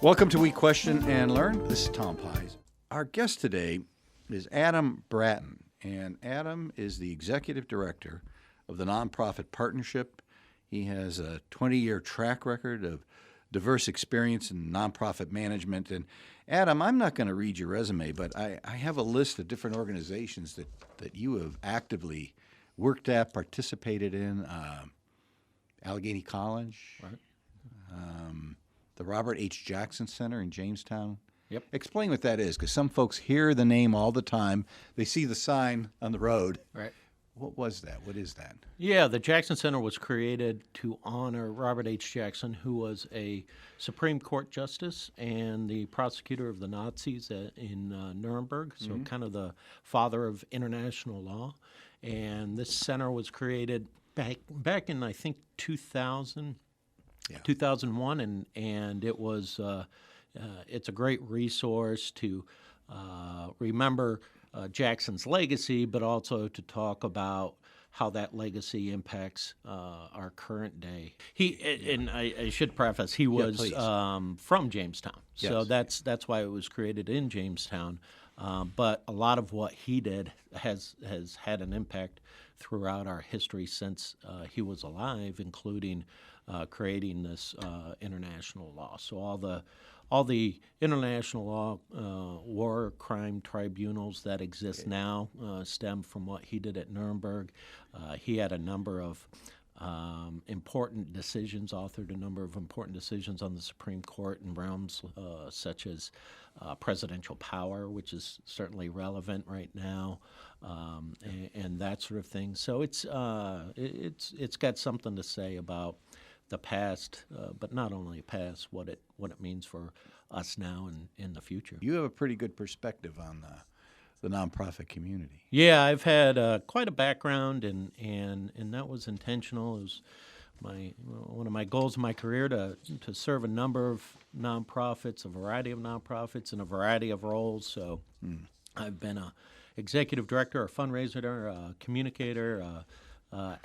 Welcome to We Question and Learn. This is Tom Pies. Our guest today is Adam Bratton, and Adam is the executive director of the nonprofit partnership. He has a 20-year track record of diverse experience in nonprofit management. And Adam, I'm not going to read your resume, but I have a list of different organizations that you have actively worked at, participated in. Allegheny College, right. The Robert H. Jackson Center in Jamestown. Yep. Explain what that is, because some folks hear the name all the time. They see the sign on the road. Right. What was that? What is that? Yeah, the Jackson Center was created to honor Robert H. Jackson, who was a Supreme Court justice and the prosecutor of the Nazis in Nuremberg, so kind of the father of international law. And this center was created back in, I think, 2000. Yeah. 2001, and it was it's a great resource to remember Jackson's legacy, but also to talk about how that legacy impacts our current day. And I should preface, he was from Jamestown, so that's why it was created in Jamestown. But a lot of what he did has had an impact throughout our history since he was alive, including creating this international law. So all the international law war crime tribunals that exist now stem from what he did at Nuremberg. He had a number of important decisions, authored a number of important decisions on the Supreme Court in realms such as presidential power, which is certainly relevant right now, and that sort of thing. So it's got something to say about the past, but not only past, what it means for us now and in the future. You have a pretty good perspective on the nonprofit community. Yeah, I've had quite a background, and that was intentional. It was one of my goals in my career to serve a number of nonprofits, a variety of nonprofits, in a variety of roles. So I've been a executive director, a fundraiser, a communicator,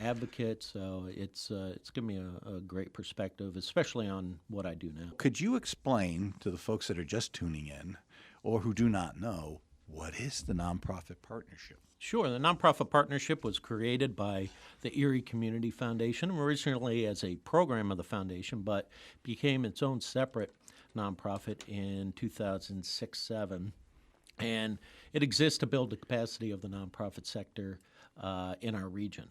advocate, so it's given me a great perspective, especially on what I do now. Could you explain to the folks that are just tuning in or who do not know, what is the nonprofit partnership? Sure. The nonprofit partnership was created by the Erie Community Foundation, originally as a program of the foundation, but became its own separate nonprofit in 2006-07. And it exists to build the capacity of the nonprofit sector in our region.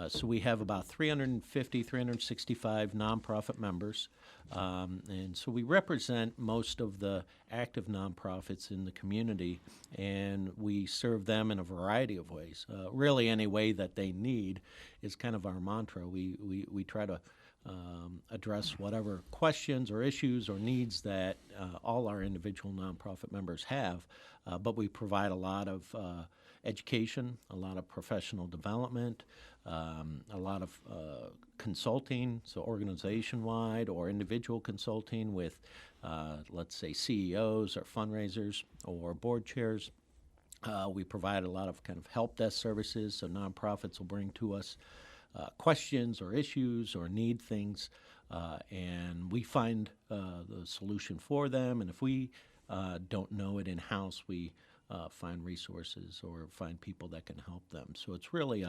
So we have about 350, 365 nonprofit members, and so we represent most of the active nonprofits in the community, and we serve them in a variety of ways. Really, any way that they need is kind of our mantra. We try to address whatever questions or issues or needs that all our individual nonprofit members have, but we provide a lot of education, a lot of professional development, a lot of consulting, so organization-wide or individual consulting with, let's say, CEOs or fundraisers or board chairs. We provide a lot of kind of help desk services, so nonprofits will bring to us questions or issues or need things, and we find the solution for them. And if we don't know it in-house, we find resources or find people that can help them. So it's really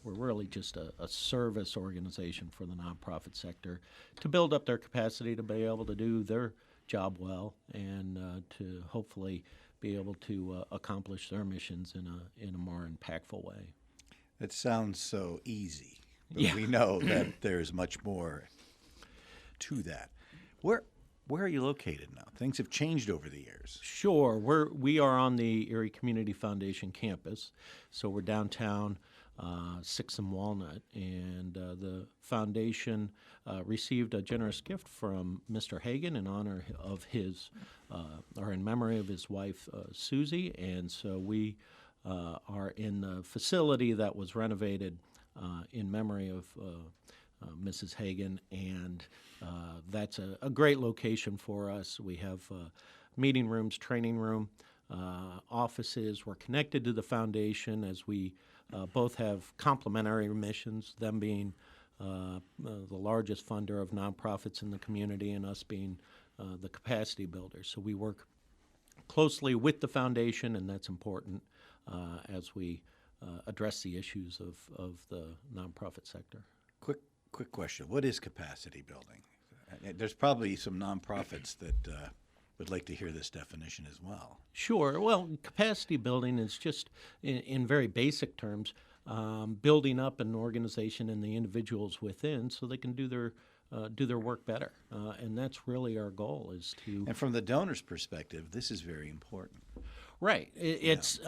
we're really just a service organization for the nonprofit sector to build up their capacity to be able to do their job well and to hopefully be able to accomplish their missions in a more impactful way. That sounds so easy, but we know that there's much more to that. Where are you located now? Things have changed over the years. Sure. We are on the Erie Community Foundation campus, so we're downtown, 6th and Walnut, and the foundation received a generous gift from Mr. Hagan in honor of his, or in memory of his wife, Susie, and so we are in the facility that was renovated in memory of Mrs. Hagan, and that's a great location for us. We have meeting rooms, training room, offices. We're connected to the foundation as we both have complementary missions, them being the largest funder of nonprofits in the community and us being the capacity builders. So we work closely with the foundation, and that's important as we address the issues of the nonprofit sector. Quick question. What is capacity building? There's probably some nonprofits that would like to hear this definition as well. Sure. Well, capacity building is just, in very basic terms, building up an organization and the individuals within so they can do their work better. And that's really our goal, is to... And from the donor's perspective, this is very important. Right. It's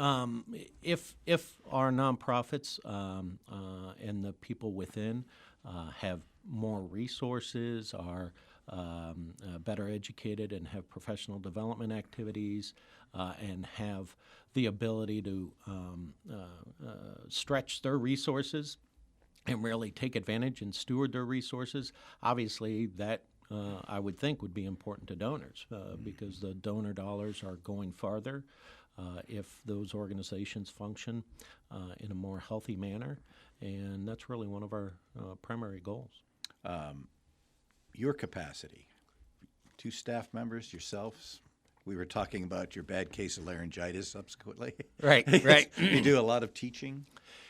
if our nonprofits and the people within have more resources, are better educated, and have professional development activities, and have the ability to stretch their resources and really take advantage and steward their resources, obviously that I would think would be important to donors because the donor dollars are going farther if those organizations function in a more healthy manner, and that's really one of our primary goals. Your capacity, 2 staff members, yourselves. We were talking about your bad case of laryngitis subsequently. Right. You do a lot of teaching.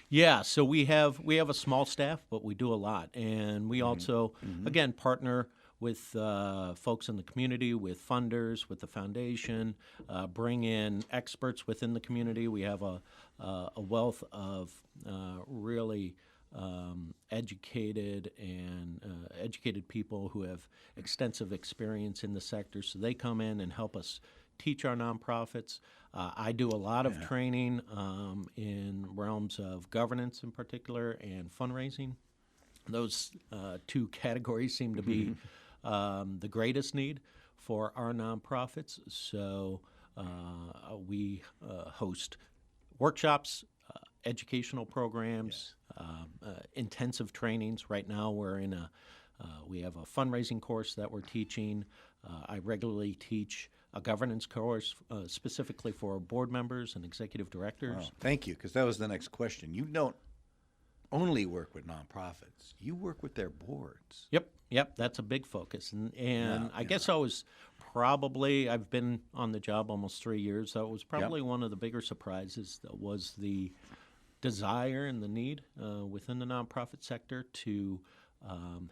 Yeah, so we have a small staff, but we do a lot, and we also again partner with folks in the community, with funders, with the foundation, bring in experts within the community. We have a wealth of really educated people who have extensive experience in the sector, so they come in and help us teach our nonprofits. I do a lot of training in realms of governance in particular and fundraising. Those 2 categories seem to be the greatest need for our nonprofits. So we host workshops, educational programs, intensive trainings. Right now we have a fundraising course that we're teaching. I regularly teach a governance course specifically for board members and executive directors. Wow. Thank you, because that was the next question. You don't only work with nonprofits. You work with their boards. Yep, that's a big focus. And I guess I've been on the job almost 3 years, so it was probably one of the bigger surprises that was the desire and the need within the nonprofit sector to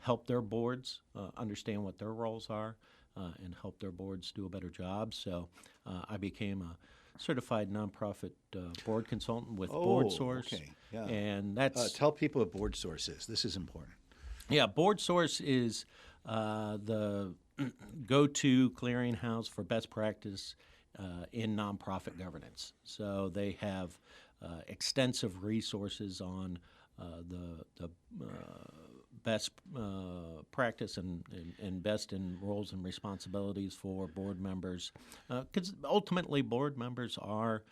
help their boards understand what their roles are and help their boards do a better job. So I became a certified nonprofit board consultant with BoardSource. Okay. Yeah. And that's... tell people what BoardSource is. This is important. Yeah, BoardSource is the go-to clearinghouse for best practice in nonprofit governance. So they have extensive resources on the best practice and best in roles and responsibilities for board members. Because ultimately board members are,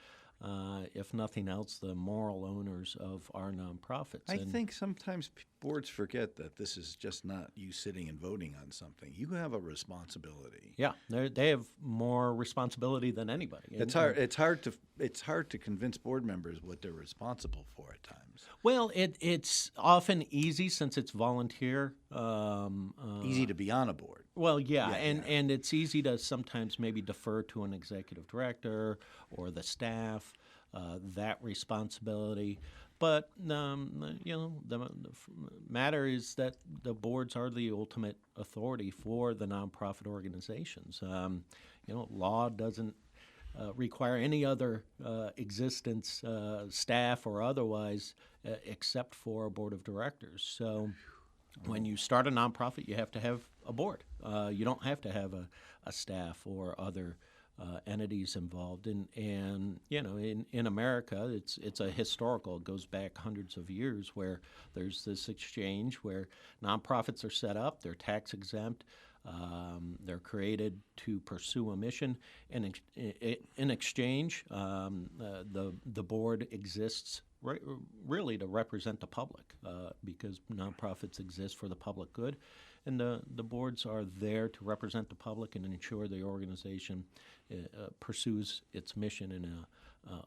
if nothing else, the moral owners of our nonprofits. I think sometimes boards forget that this is just not you sitting and voting on something. You have a responsibility. Yeah, they have more responsibility than anybody. It's hard to convince board members what they're responsible for at times. Well, it's often easy since it's volunteer. Easy to be on a board. Well, and it's easy to sometimes maybe defer to an executive director or the staff, that responsibility. But the matter is that the boards are the ultimate authority for the nonprofit organizations. Law doesn't require any other existence, staff or otherwise, except for a board of directors. So when you start a nonprofit, you have to have a board. You don't have to have a staff or other entities involved. And in America, it's a historical. It goes back hundreds of years where there's this exchange where nonprofits are set up, they're tax exempt. They're created to pursue a mission, and in exchange, the board exists really to represent the public, because nonprofits exist for the public good, and the boards are there to represent the public and ensure the organization pursues its mission in an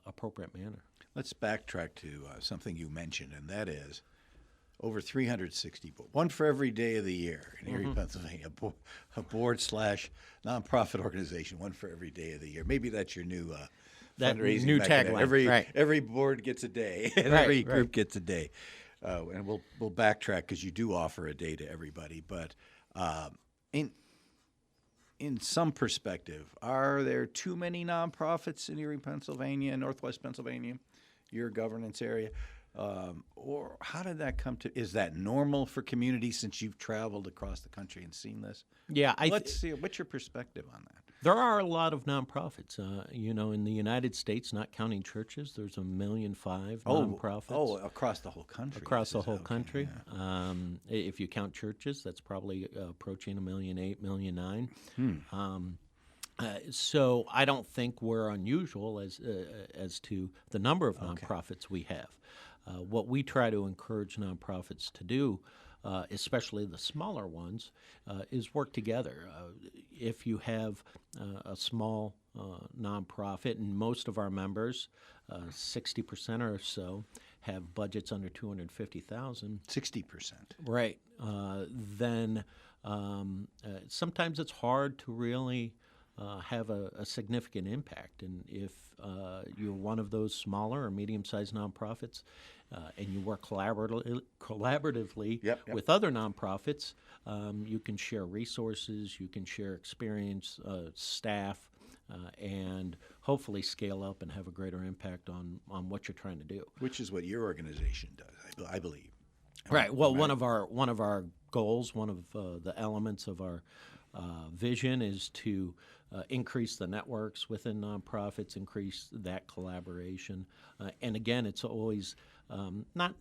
appropriate manner. Let's backtrack to something you mentioned, and that is over 360, one for every day of the year in Erie, Pennsylvania. A board slash nonprofit organization, one for every day of the year. Maybe that's your new That fundraising new mechanism. tagline, Every board gets a day, and Right, every right. group gets a day. And we'll backtrack because you do offer a day to everybody. But in some perspective, are there too many nonprofits in Erie, Pennsylvania, and Northwest Pennsylvania, your governance area? Or how did that come to? Is that normal for communities since you've traveled across the country and seen this? Yeah, Let's see. What's your perspective on that? there are a lot of nonprofits. In the United States, not counting churches, there's 1.5 million nonprofits. Across the whole country. Across the This is- whole okay, country. yeah. If you count churches, that's probably approaching 1.8 million, 1.9 million. So I don't think we're unusual as to the number of nonprofits we have. What we try to encourage nonprofits to do, especially the smaller ones, is work together. If you have a small nonprofit, and most of our members, 60% or so, have budgets under $250,000. 60%. Right. Then sometimes it's hard to really have a significant impact. And if you're one of those smaller or medium-sized nonprofits and you work collaboratively Yep. with other nonprofits, you can share resources, you can share experience, staff, and hopefully scale up and have a greater impact on what you're trying to do. Which is what your organization does, I believe. Right. Well, one of our goals, one of the elements of our vision is to increase the networks within nonprofits, increase that collaboration, and again, it's always not.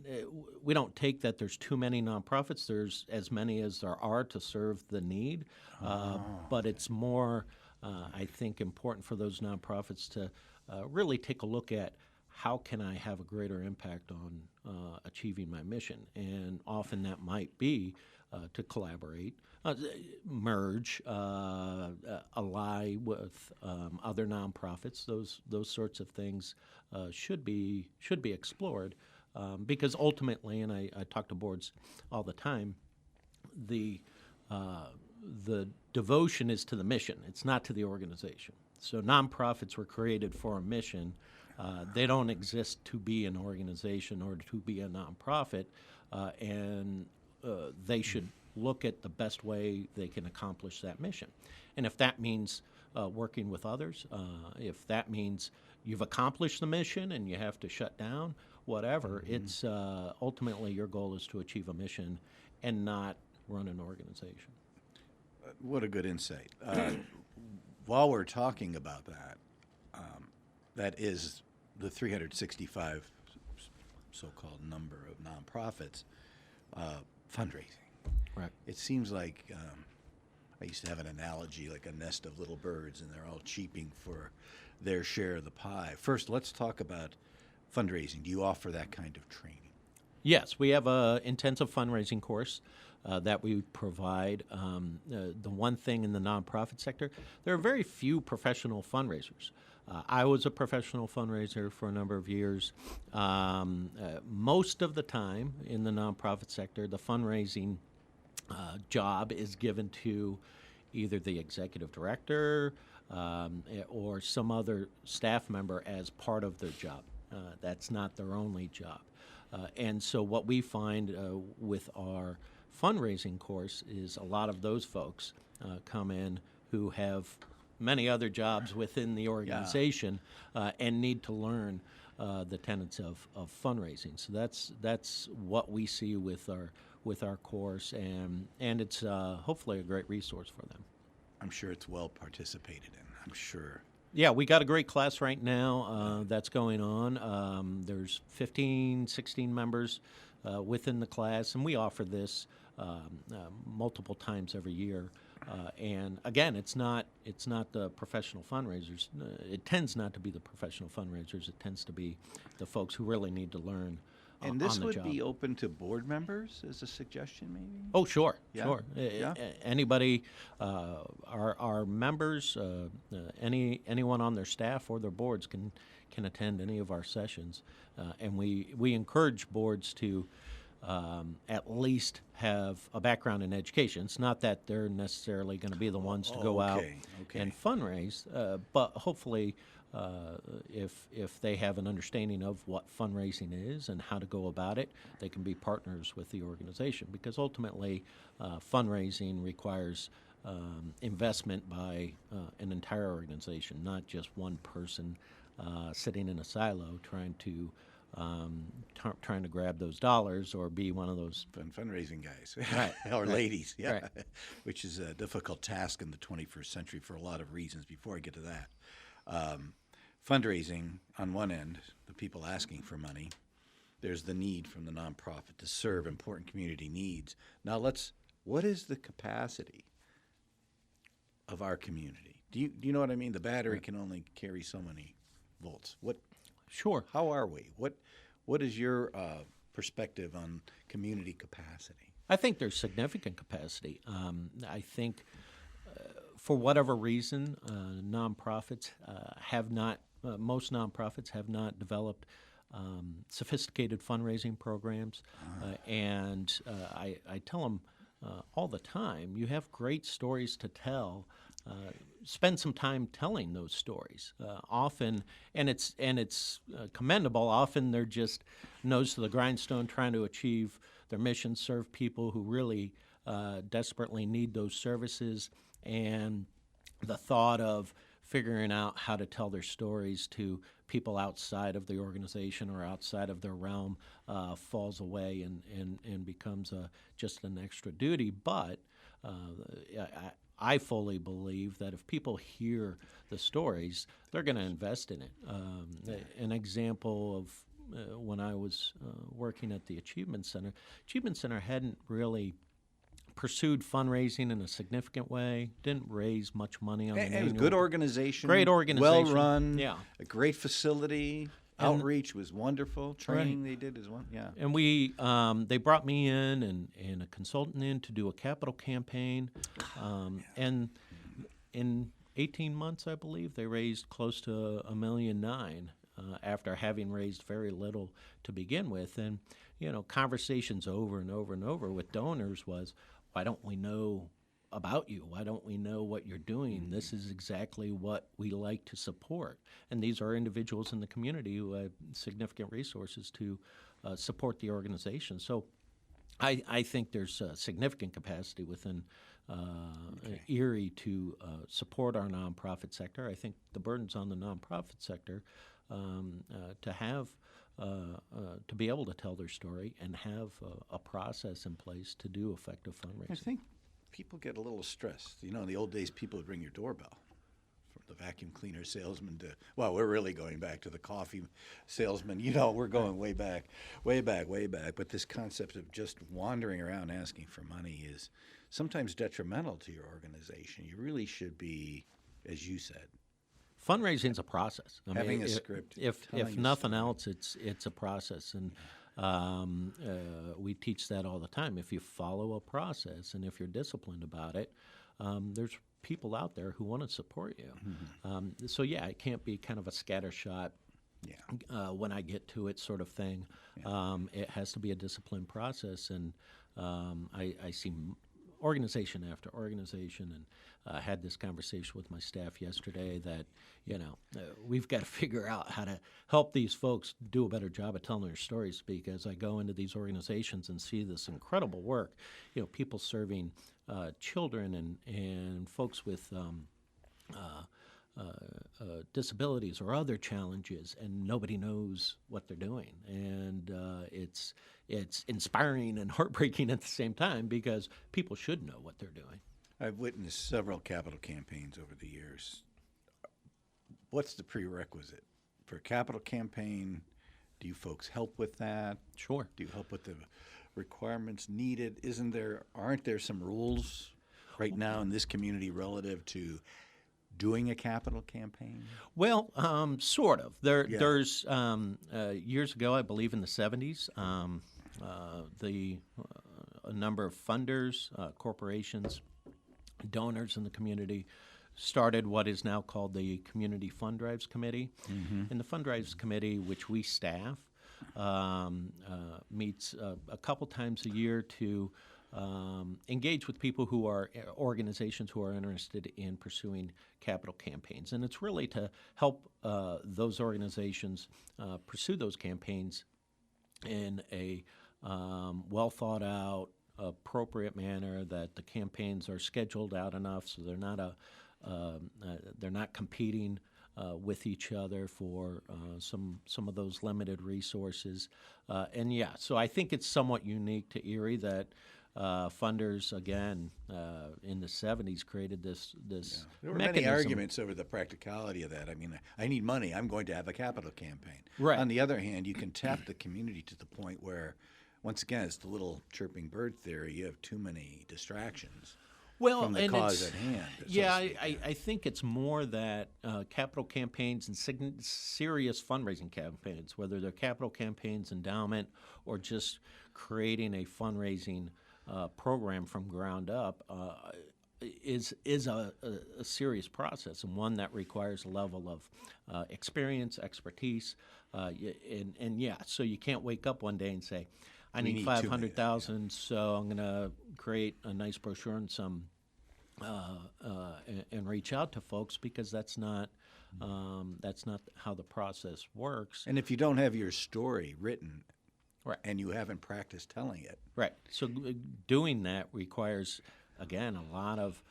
We don't take that there's too many nonprofits. There's as many as there are to serve the need, but it's more, I think, important for those nonprofits to really take a look at how can I have a greater impact on achieving my mission? And often that might be to collaborate, merge, ally with other nonprofits. Those sorts of things should be explored because ultimately, and I talk to boards all the time, the devotion is to the mission. It's not to the organization. So nonprofits were created for a mission. They don't exist to be an organization or to be a nonprofit, and they should look at the best way they can accomplish that mission. And if that means working with others, if that means you've accomplished the mission and you have to shut down, whatever, it's ultimately your goal is to achieve a mission and not run an organization. What a good insight. While we're talking about that, that is the 365 so-called number of nonprofits fundraising. Right. It seems like I used to have an analogy like a nest of little birds, and they're all cheeping for their share of the pie. First, let's talk about fundraising. Do you offer that kind of training? Yes, we have an intensive fundraising course that we provide. The one thing in the nonprofit sector, there are very few professional fundraisers. I was a professional fundraiser for a number of years. Most of the time in the nonprofit sector, the fundraising job is given to either the executive director or some other staff member as part of their job. That's not their only job. And so what we find with our fundraising course is a lot of those folks come in who have many other jobs within the organization and need to learn the tenets of fundraising. So that's what we see with our course, and it's hopefully a great resource for them. I'm sure it's well participated in. I'm sure. Yeah, we got a great class right now that's going on. There's 15, 16 members within the class, and we offer this multiple times every year. And again, it's not the professional fundraisers. It tends not to be the professional fundraisers. It tends to be the folks who really need to learn And this on the would job. be open to board members as a suggestion, maybe? Oh, sure, Yeah? sure. Yeah? Anybody, our members, anyone on their staff or their boards can attend any of our sessions, and we encourage boards to at least have a background in education. It's not that they're necessarily going to be the ones to go out and fundraise, but hopefully if they have an understanding of what fundraising is and how to go about it, they can be partners with the organization, because ultimately fundraising requires investment by an entire organization, not just one person sitting in a silo trying to grab those dollars or be one of those fundraising guys right, or right, ladies, yeah, right. which is a difficult task in the 21st century for a lot of reasons. Before I get to that, fundraising on one end, the people asking for money. There's the need from the nonprofit to serve important community needs. Now, what is the capacity of our community? Do you know what I mean? The battery can only carry so many volts. Sure. How are we? What is your perspective on community capacity? I think there's significant capacity. I think for whatever reason, nonprofits have not, most nonprofits have not developed sophisticated fundraising programs. And I tell them all the time, you have great stories to tell. Spend some time telling those stories. Often, and it's commendable. Often they're just nose to the grindstone, trying to achieve their mission, serve people who really desperately need those services. And the thought of figuring out how to tell their stories to people outside of the organization or outside of their realm falls away and becomes just an extra duty. But I fully believe that if people hear the stories, they're going to invest in it. An example of when I was working at the Achievement Center hadn't really pursued fundraising in a significant way, didn't raise much money on an It was annual. good organization. Great organization. Well run. Yeah. A great facility. Outreach was wonderful. Training they did as well. Yeah. And they brought me in and a consultant in to do a capital campaign. And in 18 months, I believe, they raised close to $1.9 million after having raised very little to begin with. And, conversations over and over and over with donors was, why don't we know about you? Why don't we know what you're doing? This is exactly what we like to support. And these are individuals in the community who have significant resources to support the organization. So I think there's significant capacity within Erie to support our nonprofit sector. I think the burden's on the nonprofit sector to have to be able to tell their story and have a process in place to do effective fundraising. I think people get a little stressed. In the old days, people would ring your doorbell. From the vacuum cleaner salesman to, well, we're really going back to the coffee salesman. We're going way back. But this concept of just wandering around asking for money is sometimes detrimental to your organization. You really should be, as you said, fundraising is a process. Having a script. If nothing else, it's a process, and we teach that all the time. If you follow a process and if you're disciplined about it, there's people out there who want to support you. So it can't be kind of a scattershot. When I get to it, sort of thing. It has to be a disciplined process, and I see organization after organization, and had this conversation with my staff yesterday that we've got to figure out how to help these folks do a better job of telling their stories, because I go into these organizations and see this incredible work, people serving children and folks with disabilities or other challenges, and nobody knows what they're doing, and it's inspiring and heartbreaking at the same time, because people should know what they're doing. I've witnessed several capital campaigns over the years. What's the prerequisite for a capital campaign? Do you folks help with that? Sure. Do you help with the requirements needed? Aren't there some rules right now in this community relative to doing a capital campaign? Well, sort of. There's years ago, I believe in the 70s, a number of funders, corporations, donors in the community started what is now called the Community Fund Drives Committee. And the Fund Drives Committee, which we staff, meets a couple times a year to engage with people who are organizations who are interested in pursuing capital campaigns. And it's really to help those organizations pursue those campaigns in a well thought out, appropriate manner, that the campaigns are scheduled out enough so they're not competing with each other for some of those limited resources. And yeah, so I think it's somewhat unique to Erie that funders, again, in the 70s created this There were mechanism. many arguments over the practicality of that. I mean, I need money. I'm going to have a capital campaign. Right. On the other hand, you can tap the community to the point where, once again, it's the little chirping bird theory. You have too many distractions from the and cause it's- at hand. so to Yeah, speak. I think it's more that capital campaigns and serious fundraising campaigns, whether they're capital campaigns, endowment, or just creating a fundraising program from ground up, is a serious process, and one that requires a level of experience, expertise, and yeah, so you can't wake up one day and say, I We need need 500,000, so I'm going to create a nice brochure and some and reach out to folks, because that's not how the process works. And if you don't have your story written, Right. and you haven't practiced telling it, Right. So doing that requires, again, a lot of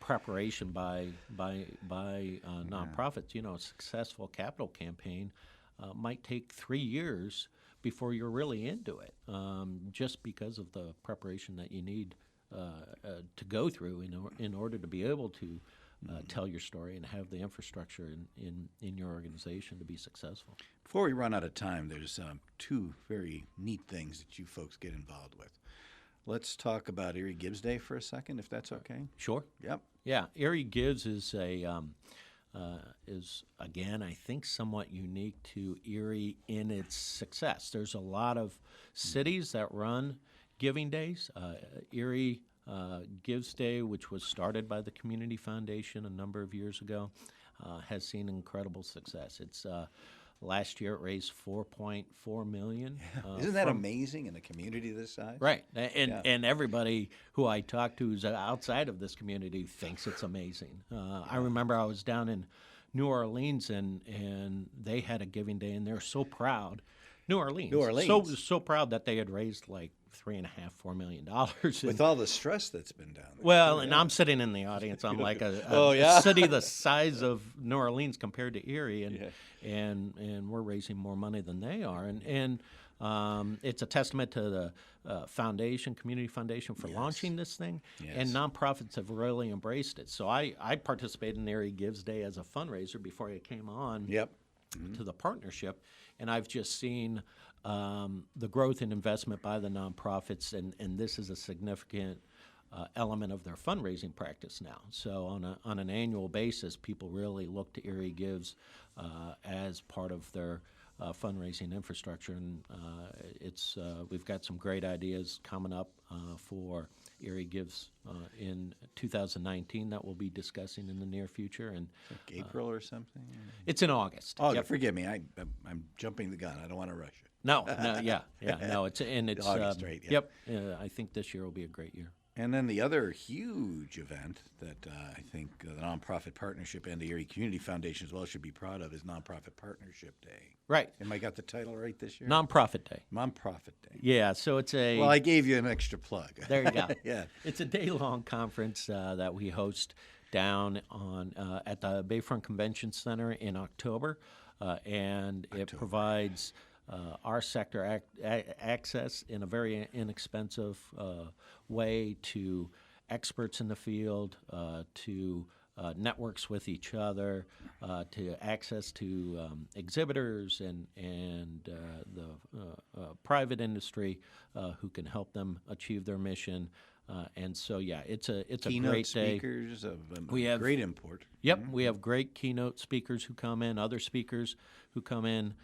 preparation by nonprofits. You know, a successful capital campaign might take 3 years before you're really into it, just because of the preparation that you need to go through in order to be able to tell your story and have the infrastructure in your organization to be successful. Before we run out of time, there's two very neat things that you folks get involved with. Let's talk about Erie Gives Day for a second, if that's okay. Sure. Yep. Yeah, Erie Gives is again, I think, somewhat unique to Erie in its success. There's a lot of cities that run giving days. Erie Gives Day, which was started by the Community Foundation a number of years ago, has seen incredible success. It's last year it raised $4.4 million. Isn't that amazing in a community this size? Right, and everybody who I talk to who's outside of this community thinks it's amazing. I remember I was down in New Orleans, and they had a giving day, and they were so proud. New Orleans, so proud that they had raised like $3.5–4 million. With all the stress that's been down there. Well, and I'm sitting in the audience. I'm like a city the size of New Orleans compared to Erie, and we're raising more money than they are, and it's a testament to the Community Foundation for launching this thing, and nonprofits have really embraced it. So I participated in Erie Gives Day as a fundraiser before I came on to the partnership, and I've just seen the growth in investment by the nonprofits, and this is a significant element of their fundraising practice now. So on an annual basis, people really look to Erie Gives as part of their fundraising infrastructure, and we've got some great ideas coming up for Erie Gives in 2019 that we'll be discussing in the near future. And like April or something? It's in August. Oh, forgive me. I'm jumping the gun. I don't want to rush it. No, no, it's August, right? Yep. I think this year will be a great year. And then the other huge event that I think the Nonprofit Partnership and the Erie Community Foundation as well should be proud of is Nonprofit Partnership Day. Right. Am I got the title right this year? Nonprofit Day. Nonprofit Day. Yeah, so it's a... Well, I gave you an extra plug. There you go. Yeah. It's a day-long conference that we host down at the Bayfront Convention Center in October, and it provides our sector access in a very inexpensive way to experts in the field, to networks with each other, to access to exhibitors and the private industry who can help them achieve their mission. And so, it's a Keynote great day. speakers of We have great import. Yep, we have great keynote speakers who come in, other speakers who come in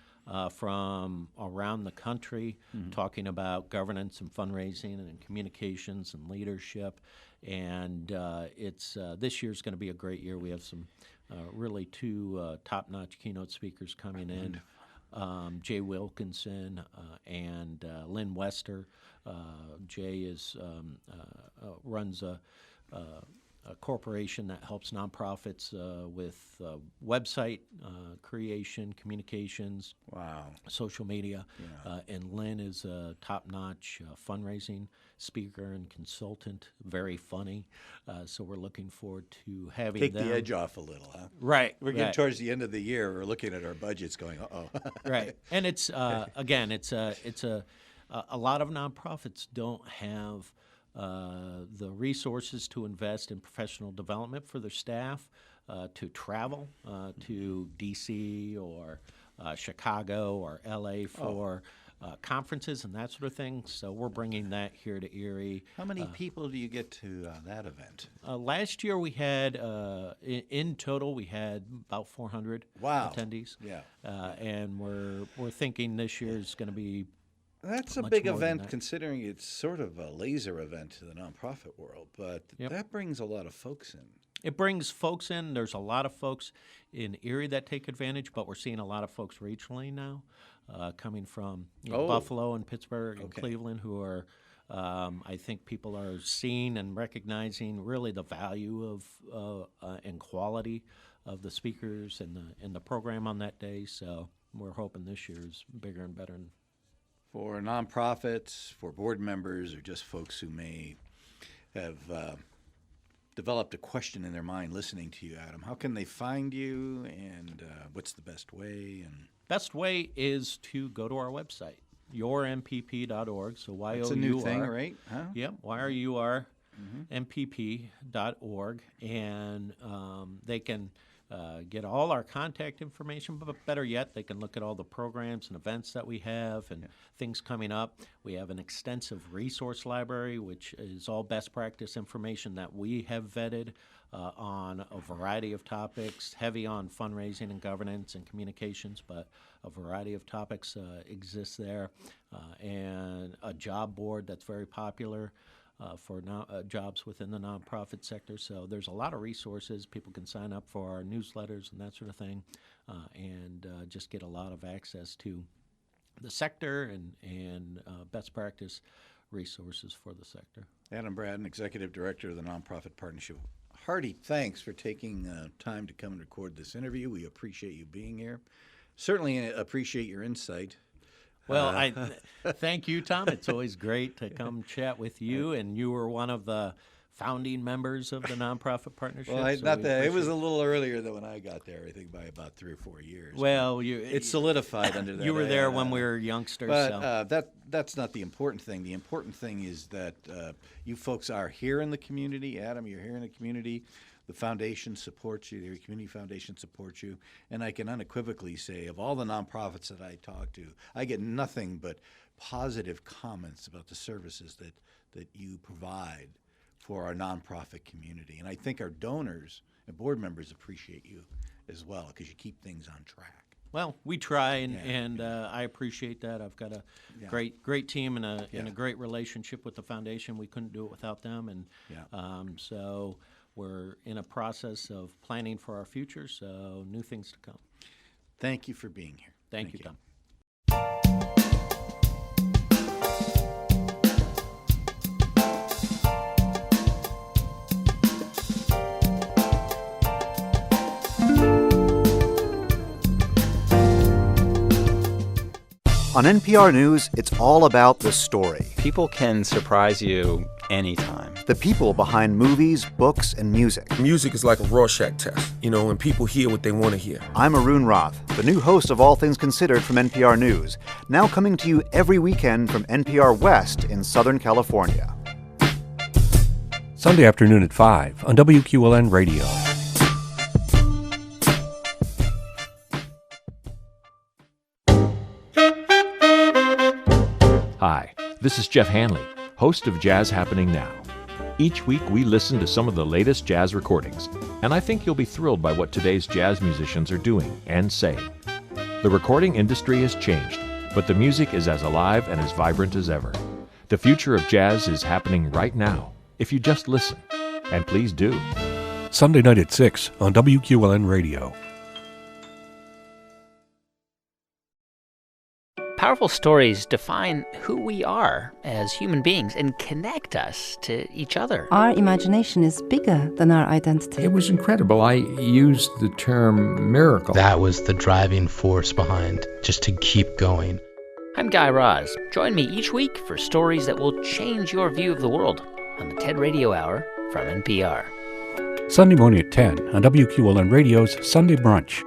from around the country, talking about governance and fundraising and communications and leadership. And this year's going to be a great year. We have some really two top-notch keynote speakers coming in. Jay Wilkinson and Lynn Wester. Jay runs a corporation that helps nonprofits with website creation, communications, Wow. social media. Yeah. And Lynn is a top-notch fundraising speaker and consultant, very funny. So we're looking forward to having Take them. the edge off a little, huh? Right. We're getting right. towards the end of the year. We're looking at our budgets going, uh-oh. Right. And it's again, it's a lot of nonprofits don't have the resources to invest in professional development for their staff, to travel to D.C. or Chicago or L.A. for conferences and that sort of thing. So we're bringing that here to Erie. How many people do you get to that event? Last year we had, in total, we had about 400 Wow. attendees. Yeah. And we're thinking this year is going to be That's a much big more than event that. considering it's sort of a laser event to the nonprofit world, but Yep. that brings a lot of folks in. It brings folks in. There's a lot of folks in Erie that take advantage, but we're seeing a lot of folks regionally now coming from Buffalo and Pittsburgh and Okay. Cleveland who are, I think people are seeing and recognizing really the value of and quality of the speakers and the program on that day. So we're hoping this year is bigger and better. For nonprofits, for board members, or just folks who may have developed a question in their mind listening to you, Adam, how can they find you, and what's the best way? And Best way is to go to our website, yourmpp.org. So Y-O-U-R. it's a new thing, right? Huh? Yep, YRURMPP.org, and they can get all our contact information, but better yet, they can look at all the programs and events that we have and things coming up. We have an extensive resource library, which is all best practice information that we have vetted on a variety of topics, heavy on fundraising and governance and communications, but a variety of topics exists there, and a job board that's very popular for jobs within the nonprofit sector. So there's a lot of resources. People can sign up for our newsletters and that sort of thing, and just get a lot of access to the sector and best practice resources for the sector. Adam Bratton, Executive Director of the Nonprofit Partnership. Hearty thanks for taking time to come and record this interview. We appreciate you being here. Certainly appreciate your insight. Well, I thank you, Tom. It's always great to come chat with you, and you were one of the founding members of the nonprofit partnership. Well, so not we that it was appreciate- a little earlier than when I got there. I think by about 3 or 4 years. Well, It's solidified under that. you were there when we were youngsters. But so. that's not the important thing. The important thing is that you folks are here in the community. Adam, you're here in the community. The foundation supports you. The Erie Community Foundation supports you. And I can unequivocally say, of all the nonprofits that I talk to, I get nothing but positive comments about the services that you provide for our nonprofit community. And I think our donors and board members appreciate you as well because you keep things on track. Well, we try, and I appreciate that. I've got a great team and a great relationship with the foundation. We couldn't do it without them, and so we're in a process of planning for our future, so new things to come. Thank you for being here. Thank you, Tom. On NPR News, it's all about the story. People can surprise you anytime. The people behind movies, books, and music. Music is like a Rorschach test, when people hear what they want to hear. I'm Arun Roth, the new host of All Things Considered from NPR News, now coming to you every weekend from NPR West in Southern California. Sunday afternoon at 5 on WQLN Radio. Hi, this is Jeff Hanley, host of Jazz Happening Now. Each week we listen to some of the latest jazz recordings, and I think you'll be thrilled by what today's jazz musicians are doing and saying. The recording industry has changed, but the music is as alive and as vibrant as ever. The future of jazz is happening right now, if you just listen. And please do. Sunday night at 6 on WQLN Radio. Powerful stories define who we are as human beings and connect us to each other. Our imagination is bigger than our identity. It was incredible. I used the term miracle. That was the driving force behind just to keep going. I'm Guy Raz. Join me each week for stories that will change your view of the world on the TED Radio Hour from NPR. Sunday morning at 10 on WQLN Radio's Sunday Brunch.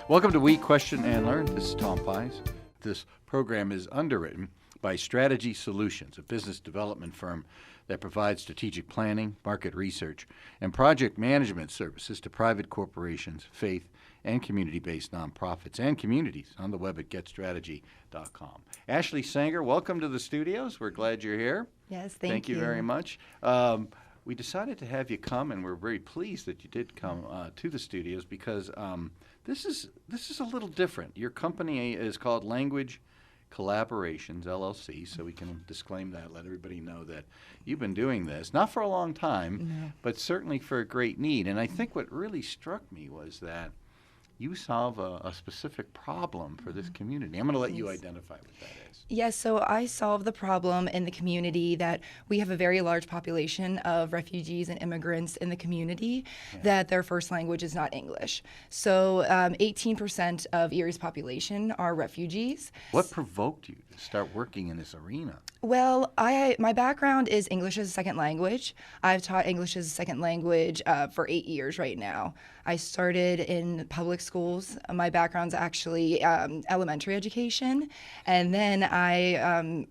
Welcome to We Question and Learn. This is Tom Pies. This program is underwritten by Strategy Solutions, a business development firm that provides strategic planning, market research, and project management services to private corporations, faith, and community-based nonprofits and communities on the web at getstrategy.com. Ashley Senger, welcome to the studios. We're glad you're here. Yes, thank you. Thank you very much. We decided to have you come, and we're very pleased that you did come to the studios because this is a little different. Your company is called Language Collaborations, LLC, so we can disclaim that, let everybody know that you've been doing this, not for a long time, but certainly for a great need. And I think what really struck me was that you solve a specific problem for this community. I'm going to let you identify what that is. Yes, so I solve the problem in the community that we have a very large population of refugees and immigrants in the community that their first language is not English. So 18% of Erie's population are refugees. What provoked you to start working in this arena? Well, my background is English as a second language. I've taught English as a second language for 8 years right now. I started in public schools. My background's actually elementary education, and then I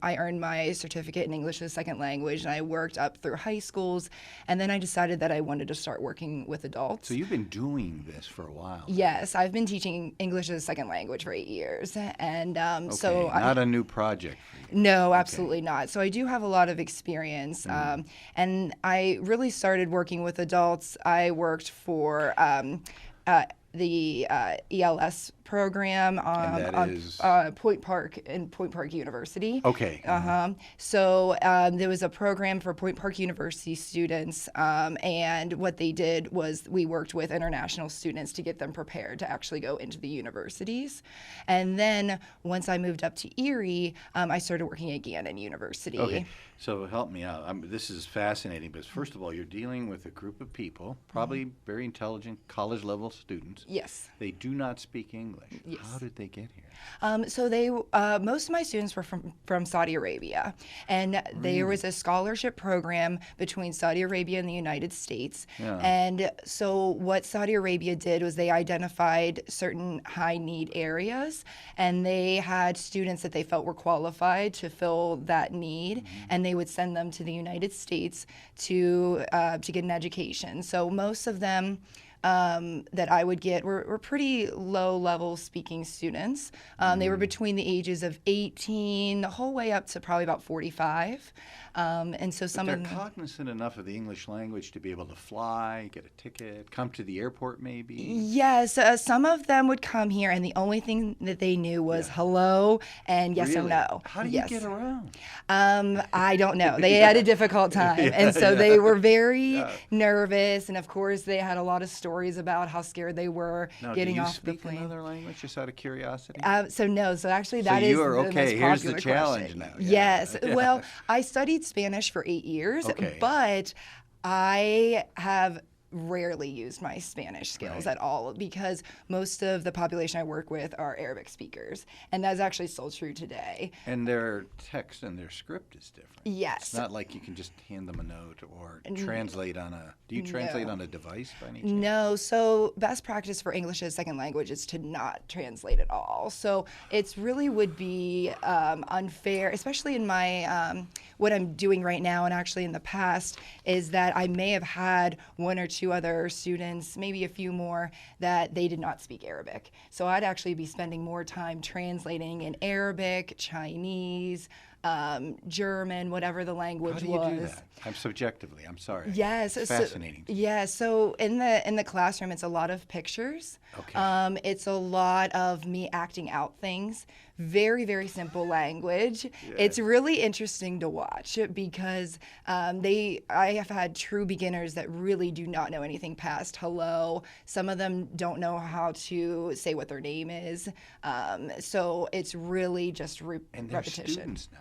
earned my certificate in English as a second language, and I worked up through high schools, and then I decided that I wanted to start working with adults. So you've been doing this for a while. Yes, I've been teaching English as a second language for 8 years, and okay, so not a new project for you. No, absolutely not. So I do have a lot of experience, and I really started working with adults. I worked for the ELS program on Point Park University. Okay. So there was a program for Point Park University students, and what they did was we worked with international students to get them prepared to actually go into the universities. And then once I moved up to Erie, I started working at Gannon University. Okay. So help me out. This is fascinating because first of all, you're dealing with a group of people, probably very intelligent college-level students. Yes. They do not speak English. Yes. How did they get here? So they, most of my students were from Saudi Arabia, and there was a scholarship program between Saudi Arabia and the United States. Yeah. And so what Saudi Arabia did was they identified certain high need areas, and they had students that they felt were qualified to fill that need, and they would send them to the United States to get an education. So most of them that I would get were pretty low-level speaking students. They were between the ages of 18 the whole way up to probably about 45. And so some they're of them cognizant enough of the English language to be able to fly, get a ticket, come to the airport maybe? Yes, some of them would come here, and the only thing that they knew was hello and yes or no. How do you get around? I don't know. They had a difficult time, and so they were very nervous, and of course they had a lot of stories about how scared they were getting off the plane. Do you speak another language, just out of curiosity? So actually that is the most popular Here's the challenge question. now. Yes. Well, I studied Spanish for 8 years, but I have rarely used my Spanish skills at all because most of the population I work with are Arabic speakers, and that's actually still true today. And their text and their script is different. Yes. It's not like you can just hand them a note or translate on a... Do you translate on a device by any chance? No. So best practice for English as a second language is to not translate at all. So it's really would be unfair, especially in my what I'm doing right now and actually in the past, is that I may have had one or two other students, maybe a few more, that they did not speak Arabic. So I'd actually be spending more time translating in Arabic, Chinese, German, whatever the language was. How do you do that? I'm sorry. Yes, it's fascinating. So in the classroom, it's a lot of pictures. Okay. It's a lot of me acting out things very, very simple language. It's really interesting to watch because I have had true beginners that really do not know anything past hello. Some of them don't know how to say what their name is. So it's really just and they're repetition. Students now.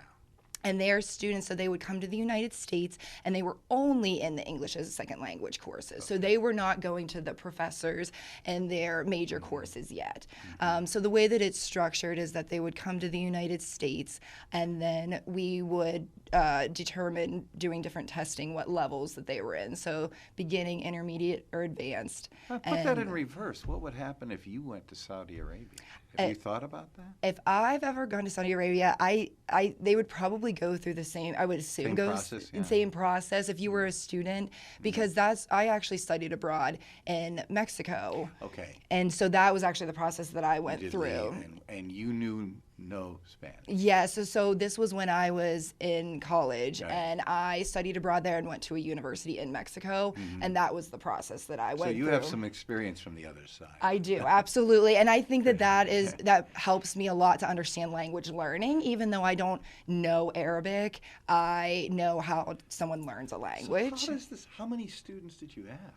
And they're students, so they would come to the United States, and they were only in the English as a second language courses. So they were not going to the professors and their major courses yet. So the way that it's structured is that they would come to the United States, and then we would determine, doing different testing, what levels that they were in. So beginning, intermediate, or advanced. Put that in reverse. What would happen if you went to Saudi Arabia? Have you thought about that? If I've ever gone to Saudi Arabia, they would probably go through the same, I would assume, same process if you were a student, because I actually studied abroad in Mexico. Okay. And so that was actually the process that I went through. And you knew no Spanish. Yes, so this was when I was in college, and I studied abroad there and went to a university in Mexico, and that was the process that I went through. So you have some experience from the other side. I do, absolutely, and I think that helps me a lot to understand language learning. Even though I don't know Arabic, I know how someone learns a language. So how many students did you have?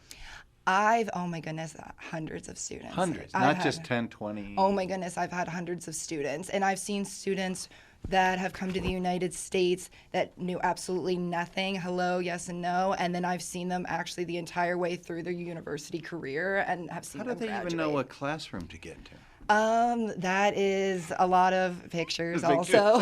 Oh my goodness, hundreds of students. Hundreds, not just 10, 20. Oh my goodness, I've had hundreds of students. And I've seen students that have come to the United States that knew absolutely nothing, hello, yes, and no. And then I've seen them actually the entire way through their university career and have seen them graduate. How do they even know what classroom to get into? That is a lot of pictures also.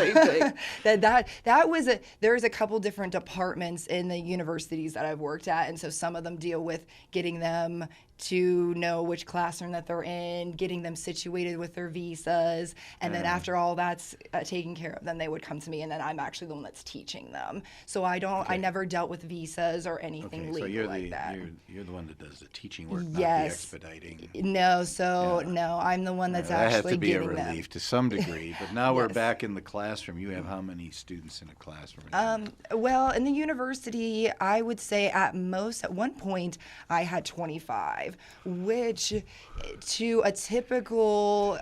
There's a couple different departments in the universities that I've worked at, and so some of them deal with getting them to know which classroom that they're in, getting them situated with their visas, and then after all that's taken care of, then they would come to me, and then I'm actually the one that's teaching them. So I never dealt with visas or anything legal like that. You're the one that does the teaching work, not the expediting. No, I'm the one that's actually getting them. That has to be a relief to some degree, but now we're back in the classroom. You have how many students in a classroom? Well, in the university, I would say at one point, I had 25. Which to a typical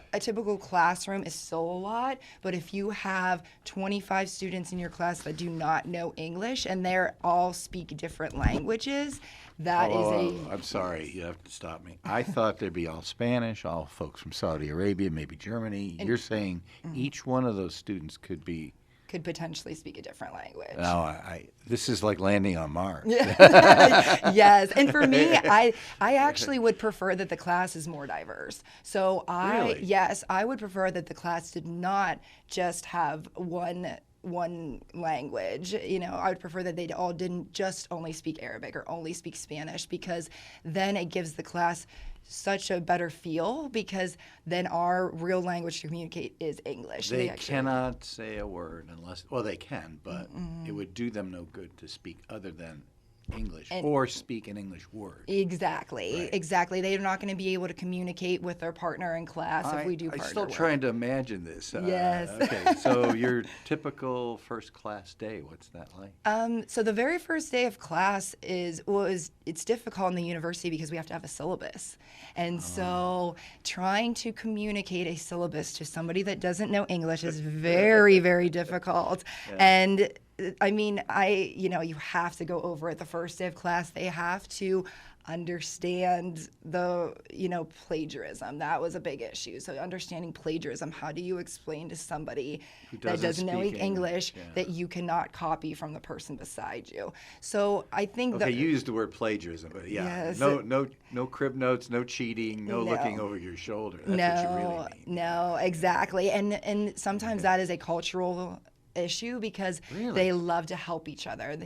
classroom is still a lot, but if you have 25 students in your class that do not know English and they all speak different languages, I'm sorry, you have to stop me. I thought there'd be all Spanish, all folks from Saudi Arabia, maybe Germany. You're saying each one of those students could potentially speak a different language. No, this is like landing on Mars. Yes, and for me, I actually would prefer that the class is more diverse. So I would prefer that the class did not just have one language. I would prefer that they all didn't just only speak Arabic or only speak Spanish, because then it gives the class such a better feel, because then our real language to communicate is English. They cannot say a word they can, but it would do them no good to speak other than English or speak an English word. Exactly. They're not going to be able to communicate with their partner in class if we do partner work. I'm still trying to imagine this. Yes. Okay, so your typical first class day, what's that like? So the very first day of class it's difficult in the university because we have to have a syllabus. And so trying to communicate a syllabus to somebody that doesn't know English is very, very difficult. Yeah. And I mean, you have to go over it the first day of class. They have to understand the, plagiarism. That was a big issue. So understanding plagiarism, how do you explain to somebody that doesn't know English that you cannot copy from the person beside you? So I think you used the word plagiarism, but no crib notes, no cheating, no looking over your shoulder. That's what you really mean. No, exactly. And sometimes that is a cultural issue because they love to help each other.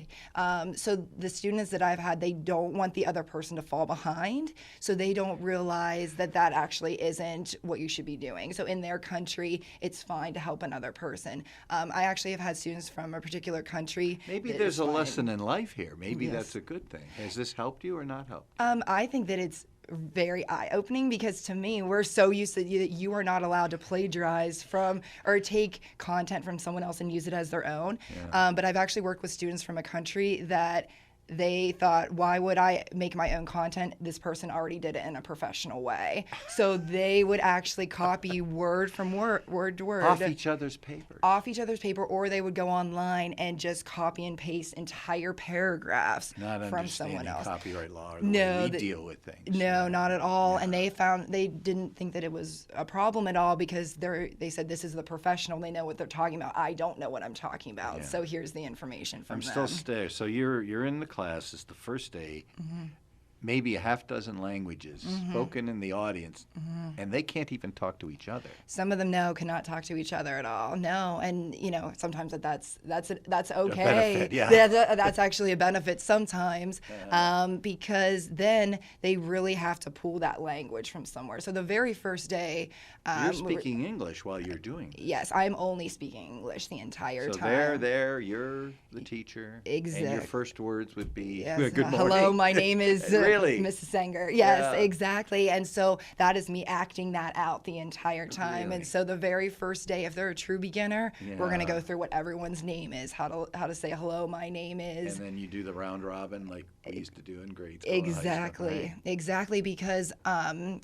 So the students that I've had, they don't want the other person to fall behind, so they don't realize that actually isn't what you should be doing. So in their country, it's fine to help another person. I actually have had students from a particular country. Maybe there's a lesson in life here. Maybe that's a good thing. Has this helped you or not helped? I think that it's very eye-opening, because to me, we're so used to that you are not allowed to plagiarize from or take content from someone else and use it as their own. But I've actually worked with students from a country that they thought, why would I make my own content? This person already did it in a professional way. So they would actually copy word from word to word. Off each other's papers. Off each other's paper, or they would go online and just copy and paste entire paragraphs from someone else. Copyright law or the way we deal with things. No, not at all. Yeah. And they didn't think that it was a problem at all because they said this is the professional. They know what they're talking about. I don't know what I'm talking about. Yeah. So here's the information from them. I'm still there. So you're in the class. It's the first day. Mm-hmm. Maybe a half dozen languages spoken in the audience, and they can't even talk to each other. Some of them cannot talk to each other at all. No, and sometimes that's okay. Benefit, yeah. That's actually a benefit sometimes, because then they really have to pull that language from somewhere. So the very first day, you're speaking English while you're doing this. Yes, I'm only speaking English the entire time. So there, you're the teacher. Exactly. And your first words would be, yes, good morning. Hello, my name is really? Mrs. Senger. Yes, exactly. And so that is me acting that out the entire time. Really? And so the very first day, if they're a true beginner, we're going to go through what everyone's name is, how to say hello, my name is. And then you do the round robin like we used to do in grade school. Exactly, because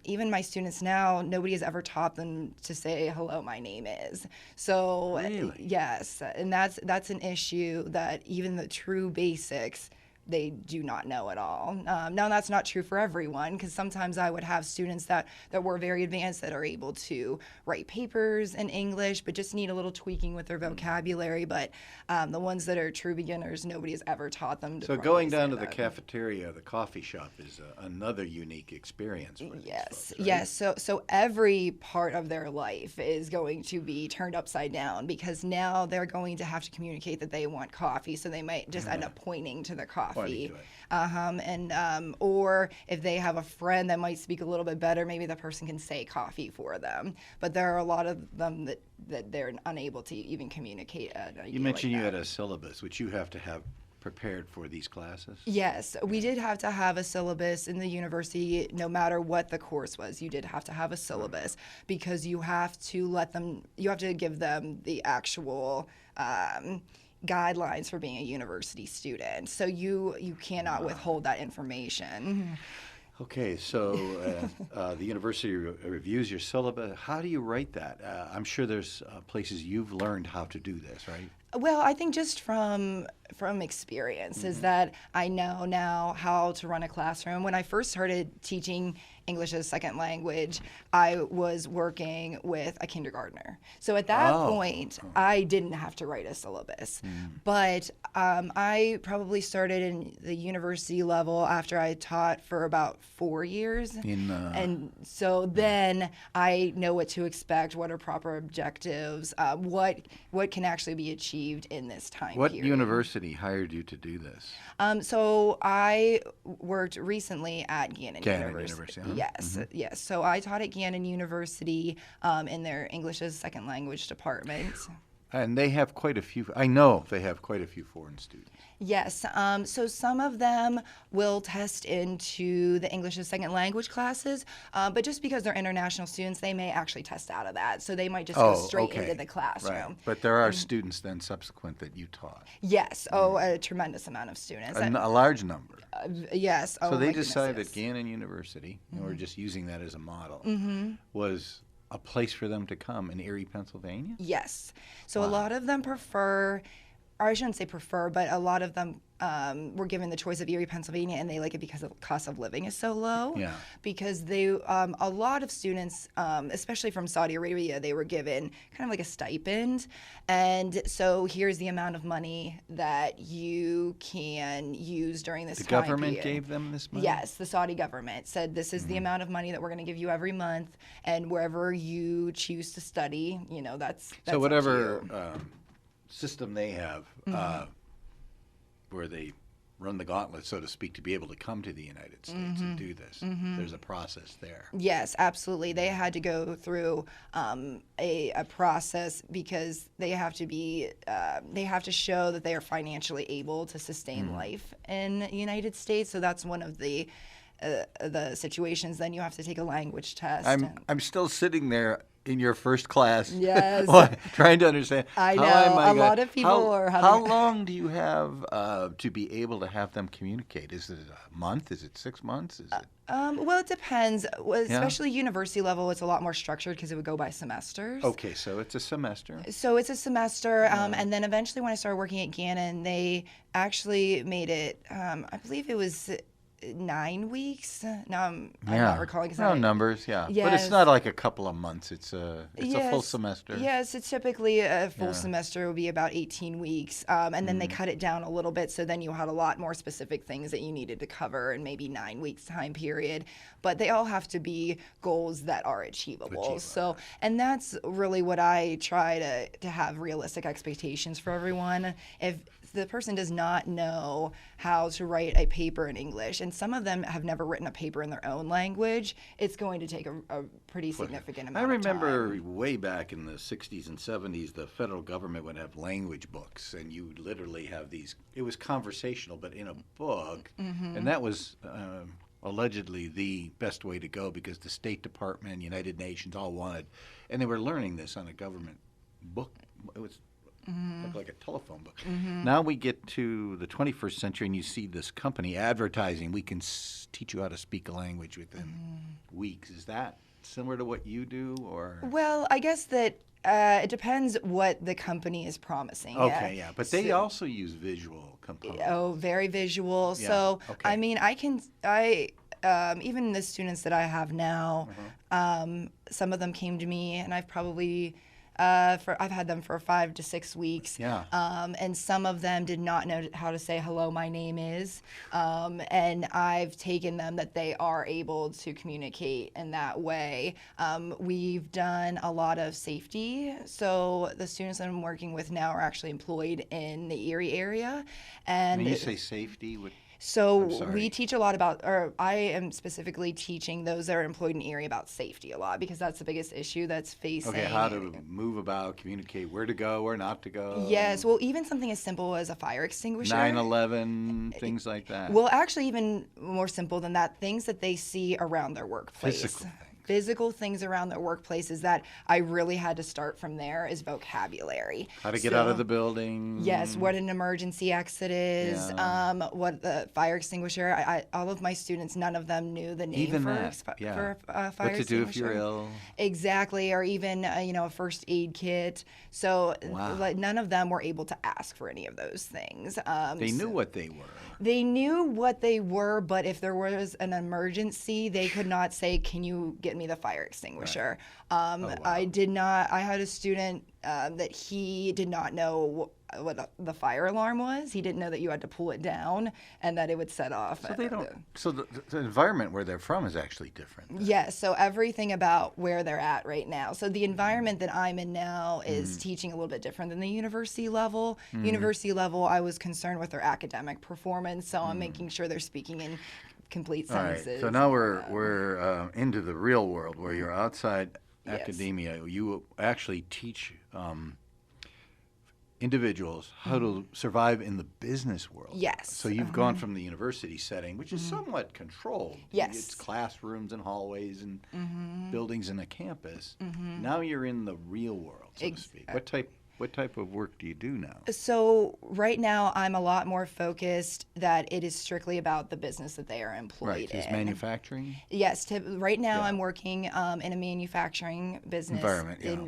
even my students now, nobody has ever taught them to say hello, my name is. So yes, and that's an issue that even the true basics they do not know at all. Now, that's not true for everyone, because sometimes I would have students that were very advanced that are able to write papers in English, but just need a little tweaking with their vocabulary. But the ones that are true beginners, nobody has ever taught them to. So going down to the cafeteria, the coffee shop is another unique experience for these folks, right? Yes. So every part of their life is going to be turned upside down, because now they're going to have to communicate that they want coffee, so they might just end up pointing to the coffee. Or if they have a friend that might speak a little bit better, maybe the person can say coffee for them. But there are a lot of them that they're unable to even communicate. You mentioned you had a syllabus, which you have to have prepared for these classes? Yes, we did have to have a syllabus in the university. No matter what the course was, you did have to have a syllabus, because you have to give them the actual guidelines for being a university student. So you cannot withhold that information. Okay, so the university reviews your syllabus. How do you write that? I'm sure there's places you've learned how to do this, right? Well, I think just from experience is that I know now how to run a classroom. When I first started teaching English as a second language, I was working with a kindergartner. So at that point, I didn't have to write a syllabus. But I probably started in the university level after I taught for about 4 years. And so then I know what to expect, what are proper objectives, what can actually be achieved in this time period. What university hired you to do this? So I worked recently at Gannon University. Huh? Yes, yes. So I taught at Gannon University in their English as a second language department. And they have quite a few. I know they have quite a few foreign students. Yes. So some of them will test into the English as second language classes, but just because they're international students, they may actually test out of that. So they might just go straight into the classroom. Right. But there are students then subsequent that you taught. Yes. A tremendous amount of students. A large number. Yes. So they decided that Gannon University, or just using that as a model, was a place for them to come in Erie, Pennsylvania? Yes. So a lot of them prefer, or I shouldn't say prefer, but a lot of them were given the choice of Erie, Pennsylvania, and they like it because the cost of living is so low. Yeah. Because they, a lot of students, especially from Saudi Arabia, they were given kind of like a stipend. And so here's the amount of money that you can use during this time period. The government gave them this money? Yes, the Saudi government said this is the amount of money that we're going to give you every month, and wherever you choose to study, that's so whatever system they have, where they run the gauntlet, so to speak, to be able to come to the United States and do this. There's a process there. Yes, absolutely. They had to go through a process, because they have to show that they are financially able to sustain life in the United States. So that's one of the situations. Then you have to take a language test. I'm still sitting there in your first class. Yes. Trying to understand. I know. How a lot of people are having... How long do you have to be able to have them communicate? Is it a month? Is it 6 months? Is it... Well, it depends. Especially university level, it's a lot more structured because it would go by semesters. Okay, so it's a semester. So it's a semester, and then eventually when I started working at Gannon, they actually made it, I believe it was 9 weeks. Now I'm not recalling. Numbers, yeah. Yes. But it's not like a couple of months. It's a full semester. Yes, it's typically a full semester would be about 18 weeks. And then they cut it down a little bit, so then you had a lot more specific things that you needed to cover in maybe 9 weeks time period. But they all have to be goals that are achievable. So, and that's really what I try to have realistic expectations for everyone. If the person does not know how to write a paper in English, and some of them have never written a paper in their own language, it's going to take a pretty significant amount of time. I remember way back in the 60s and 70s, the federal government would have language books, and you would literally have these, it was conversational, but in a book, and that was allegedly the best way to go because the State Department, United Nations all wanted, and they were learning this on a government book. It was like a telephone book. Now we get to the 21st century and you see this company advertising, we can teach you how to speak a language within weeks. Is that similar to what you do? Or? Well, I guess that it depends what the company is promising. Okay, but they also use visual components. Oh, very visual. Yeah, so, okay. I mean, even the students that I have now, some of them came to me and I've probably... I've had them for 5 to 6 weeks. And some of them did not know how to say, hello, my name is. And I've taken them that they are able to communicate in that way. We've done a lot of safety. So the students that I'm working with now are actually employed in the Erie area. And when you say safety, what? So we teach a lot about, or I am specifically teaching those that are employed in Erie about safety a lot because that's the biggest issue that's facing. Okay, how to move about, communicate, where to go, where not to go. Yes, well, even something as simple as a fire extinguisher. 9/11, things like that. Well, actually, even more simple than that, things that they see around their workplace. Physical things around their workplaces that I really had to start from there is vocabulary. How to get out of the building. Yes, what an emergency exit is, what the fire extinguisher. All of my students, none of them knew the name for a fire extinguisher. What to do if you're ill. Exactly, or even a first aid kit. So none of them were able to ask for any of those things. They knew what they were. They knew what they were, but if there was an emergency, they could not say, can you get me the fire extinguisher? I did not. I had a student that he did not know what the fire alarm was. He didn't know that you had to pull it down and that it would set off. So they don't. So the environment where they're from is actually different. Yes. So everything about where they're at right now. So the environment that I'm in now is teaching a little bit different than the university level. University level, I was concerned with their academic performance, so I'm making sure they're speaking in complete sentences. All right. So now we're into the real world where you're outside academia. You actually teach individuals how to survive in the business world. Yes. So you've gone from the university setting, which is somewhat controlled. Yes. It's classrooms and hallways and buildings and a campus. Now you're in the real world, so to speak. What type of work do you do now? So right now I'm a lot more focused that it is strictly about the business that they are employed in. Is manufacturing? Yes. Right now I'm working in a manufacturing business.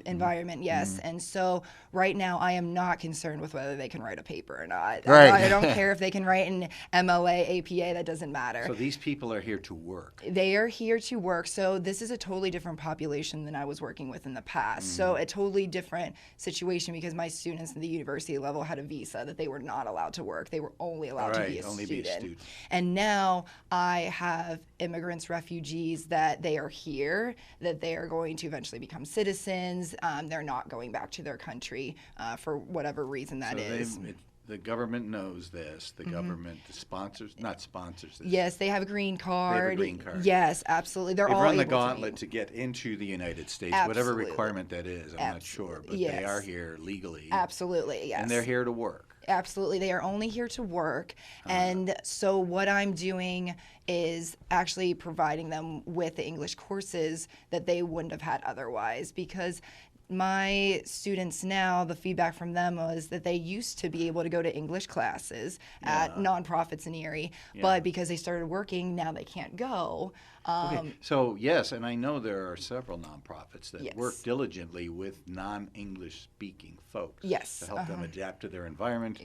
Environment, yes. And so right now I am not concerned with whether they can write a paper or not. I don't care if they can write an MLA, APA, that doesn't matter. So these people are here to work. They are here to work. So this is a totally different population than I was working with in the past. So a totally different situation because my students at the university level had a visa that they were not allowed to work. They were only allowed to be a student. And now I have immigrants, refugees that they are here, that they are going to eventually become citizens. They're not going back to their country for whatever reason that is. The government knows this. The government sponsors this. Yes, they have a green card. They have a green card. Yes, absolutely. They've all run the gauntlet to get into the United States, whatever requirement that is. I'm not sure, but they are here legally. Absolutely, yes. And they're here to work. Absolutely. They are only here to work. And so what I'm doing is actually providing them with the English courses that they wouldn't have had otherwise, because my students now, the feedback from them was that they used to be able to go to English classes at nonprofits in Erie, but because they started working, now they can't go. Okay. So, yes, and I know there are several nonprofits that work diligently with non-English speaking folks to help them adapt to their environment,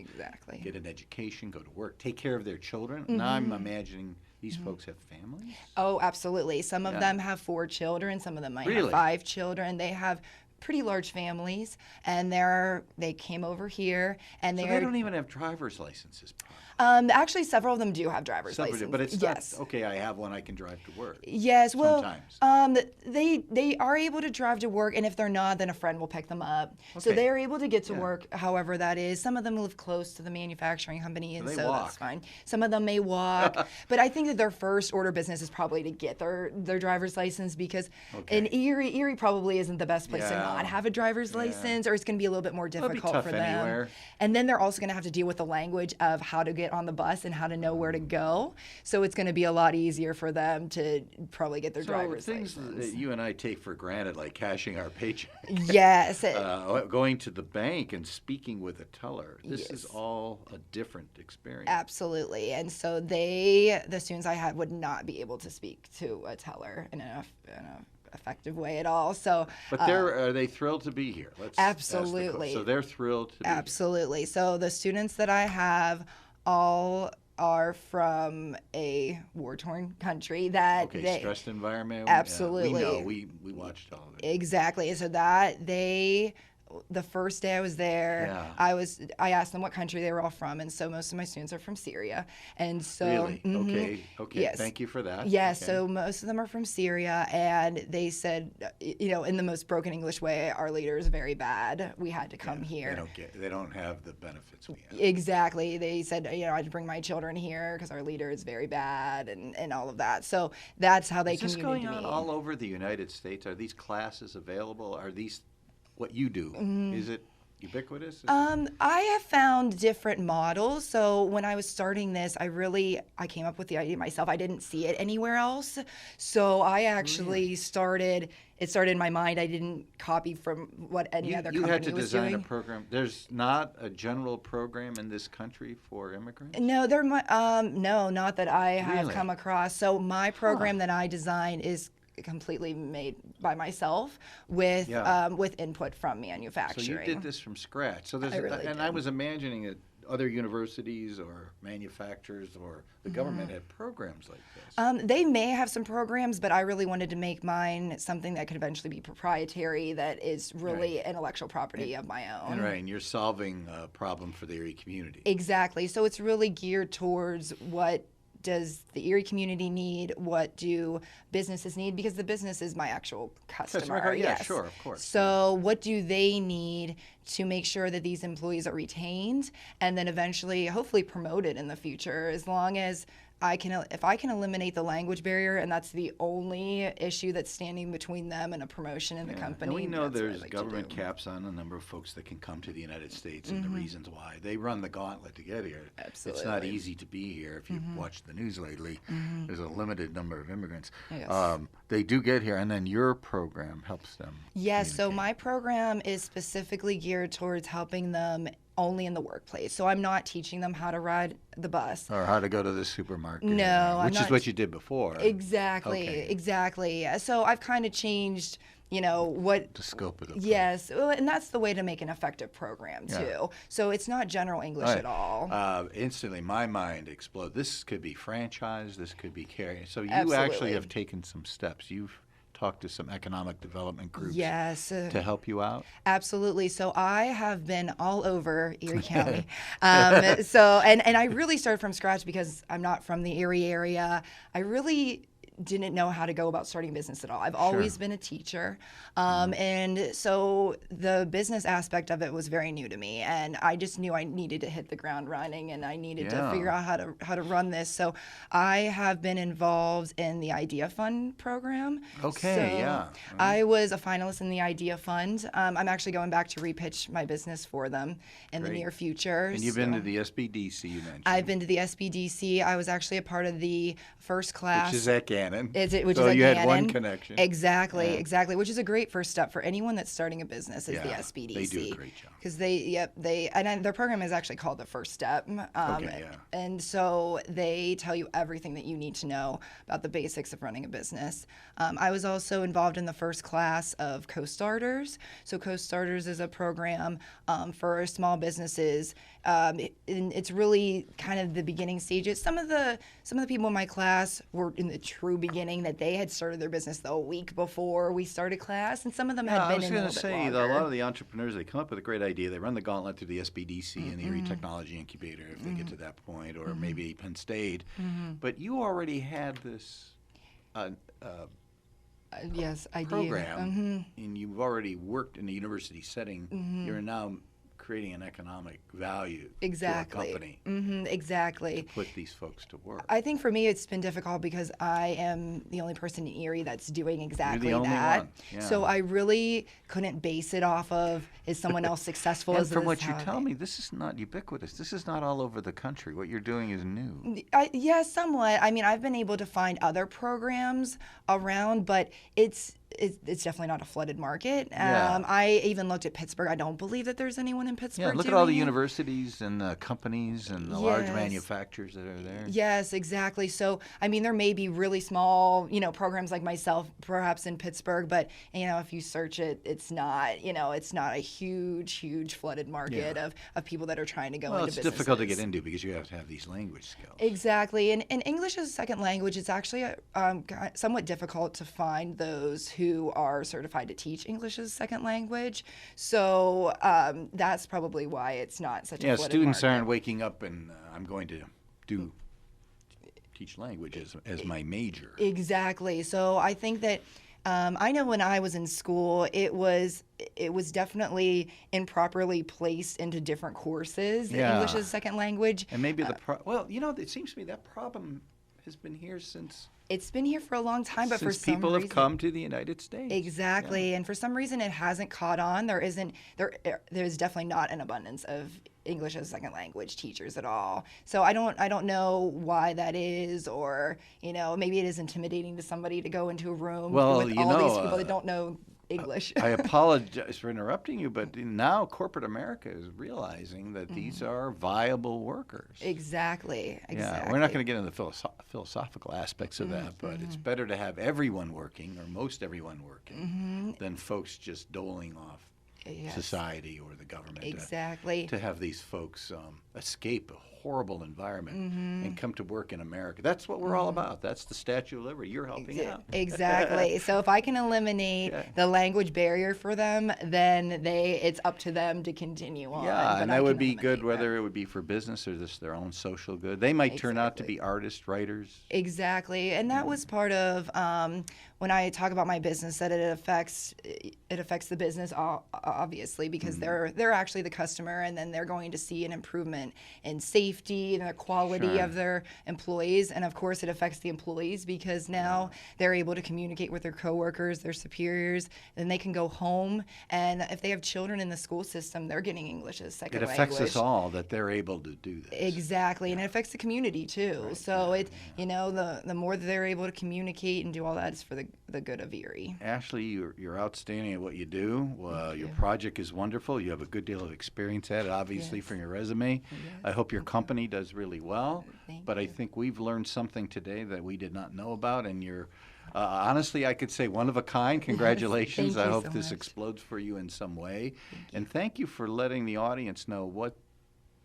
get an education, go to work, take care of their children. Now I'm imagining these folks have families? Oh, absolutely. Some of them have 4 children. Some of them might have 5 children. They have pretty large families, and they came over here, and they don't even have driver's licenses. Actually, several of them do have driver's licenses. But it's not, okay, I have one, I can drive to work. Yes, well, sometimes. They are able to drive to work, and if they're not, then a friend will pick them up. So they are able to get to work, however that is. Some of them live close to the manufacturing company, and so that's fine. Some of them may walk, but I think that their first order of business is probably to get their driver's license, because in Erie probably isn't the best place to not have a driver's license, or it's going to be a little bit more difficult for them. Anywhere. And then they're also going to have to deal with the language of how to get on the bus and how to know where to go. So it's going to be a lot easier for them to probably get their driver's license. Things that you and I take for granted, like cashing our paycheck. Yes. Going to the bank and speaking with a teller. This is all a different experience. Absolutely. And so the students I had would not be able to speak to a teller in a effective way at all. So, but are they thrilled to be here? Absolutely. So they're thrilled to be here. Absolutely. So the students that I have all are from a war-torn country that stressed environment. Absolutely. We know. We watched all of it. Exactly. So the first day I was there, I asked them what country they were all from, and so most of my students are from Syria. And so Okay. Yes. Thank you for that. Yes, so most of them are from Syria, and they said, in the most broken English way, our leader is very bad. We had to come here. They don't have the benefits we have. Exactly. They said, I had to bring my children here because our leader is very bad, and all of that. So that's how they communicated to me. Is this going on all over the United States? Are these classes available? Are these what you do? Is it ubiquitous? I have found different models. So when I was starting this, I came up with the idea myself. I didn't see it anywhere else. So I actually started in my mind. I didn't copy from what any other company was doing. You had to design a program. There's not a general program in this country for immigrants? No, no, not that I have come across. So my program that I designed is completely made by myself with input from manufacturing. So you did this from scratch. So I was imagining that other universities or manufacturers or the government had programs like this. They may have some programs, but I really wanted to make mine something that could eventually be proprietary, that is really intellectual property of my own. And you're solving a problem for the Erie community. Exactly. So it's really geared towards what does the Erie community need? What do businesses need? Because the business is my actual customer. Yeah, sure, of course. So what do they need to make sure that these employees are retained and then eventually, hopefully, promoted in the future? As long as if I can eliminate the language barrier, and that's the only issue that's standing between them and a promotion in the company. And we know there's government caps on the number of folks that can come to the United States and the reasons why. They run the gauntlet to get here. Absolutely. It's not easy to be here. If you've watched the news lately, there's a limited number of immigrants. Yes. They do get here, and then your program helps them. Yes, so my program is specifically geared towards helping them only in the workplace. So I'm not teaching them how to ride the bus. Or how to go to the supermarket. No, which is what you did before. Exactly, exactly. So I've kind of changed, what... The scope of the program. Yes, and that's the way to make an effective program, too. So it's not general English at all. Instantly, my mind exploded. This could be franchised. This could be carried. So you actually have taken some steps. You've talked to some economic development groups to help you out? Absolutely. So I have been all over Erie County. And I really started from scratch because I'm not from the Erie area. I really didn't know how to go about starting a business at all. I've always been a teacher. And so the business aspect of it was very new to me. And I just knew I needed to hit the ground running, and I needed to figure out how to run this. So I have been involved in the Idea Fund program. I was a finalist in the Idea Fund. I'm actually going back to repitch my business for them in the near future. And you've been to the SBDC, you mentioned. I've been to the SBDC. I was actually a part of the first class. Which is at Gannon. So you had one connection. Exactly, which is a great first step for anyone that's starting a business is the SBDC. They do a great job. Because their program is actually called the First Step. And so they tell you everything that you need to know about the basics of running a business. I was also involved in the first class of Co-Starters. So Co-Starters is a program for small businesses. And it's really kind of the beginning stages. Some of the people in my class were in the true beginning, that they had started their business the week before we started class, and some of them had been in a little bit longer. I was going to say, a lot of the entrepreneurs, they come up with a great idea. They run the gauntlet through the SBDC and the Erie Technology Incubator if they get to that point, or maybe Penn State. But you already had this program, and you've already worked in a university setting. You're now creating an economic value to a company. Exactly. To put these folks to work. I think for me it's been difficult because I am the only person in Erie that's doing exactly You're the only that. one. Yeah. So I really couldn't base it off of, is someone else successful? And from what you tell me, this is not ubiquitous. This is not all over the country. What you're doing is new. Yeah, somewhat. I mean, I've been able to find other programs around, but it's definitely not a flooded market. I even looked at Pittsburgh. I don't believe that there's anyone in Pittsburgh. Yeah, look at all the universities and companies and the large manufacturers that are there. Yes, exactly. So, I mean, there may be really small, programs like myself, perhaps in Pittsburgh, but if you search it, it's not a huge flooded market of people that are trying to go into businesses. Well, it's difficult to get into because you have to have these language skills. Exactly, and English as a second language, it's actually somewhat difficult to find those who are certified to teach English as a second language. So that's probably why it's not such a flooded students market. aren't waking up and I'm going to teach language as my major. Exactly. So I think that I know when I was in school, it was definitely improperly placed into different courses. English as a second language. And maybe it seems to me that problem has been here since. It's been here for a long time, but for some reason, people have come to the United States. Exactly, and for some reason it hasn't caught on. There's definitely not an abundance of English as a second language teachers at all. So I don't know why that is, or maybe it is intimidating to somebody to go into a room with all these people that don't know English. I apologize for interrupting you, but now corporate America is realizing that these are viable workers. Exactly. Yeah, we're not going to get into the philosophical aspects of that, but it's better to have everyone working, or most everyone working, than folks just doling off society or the government. Exactly. To have these folks escape a horrible environment and come to work in America. That's what we're all about. That's the Statue of Liberty. You're helping out. Exactly. So if I can eliminate the language barrier for them, then it's up to them to continue on. Yeah, and that would be good, whether it would be for business or just their own social good. They might turn out to be artists, writers. Exactly. And that was part of when I talk about my business, that it affects the business obviously, because they're actually the customer, and then they're going to see an improvement in safety and the quality of their employees. And of course it affects the employees because now they're able to communicate with their coworkers, their superiors, and they can go home, and if they have children in the school system, they're getting English as second language. It affects us all that they're able to do this. Exactly, and it affects the community too. So the more that they're able to communicate and do all that is for the good of Erie. Ashley, you're outstanding at what you do. Your project is wonderful. You have a good deal of experience at it, obviously, from your resume. Yes. I hope your company does really well. But I think we've learned something today that we did not know about, and you're honestly, I could say one of a kind. Congratulations. I hope this explodes for you in some way. And thank you for letting the audience know what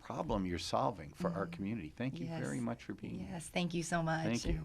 problem you're solving for our community. Thank you very much for being here. Yes, thank you so much. Thank you.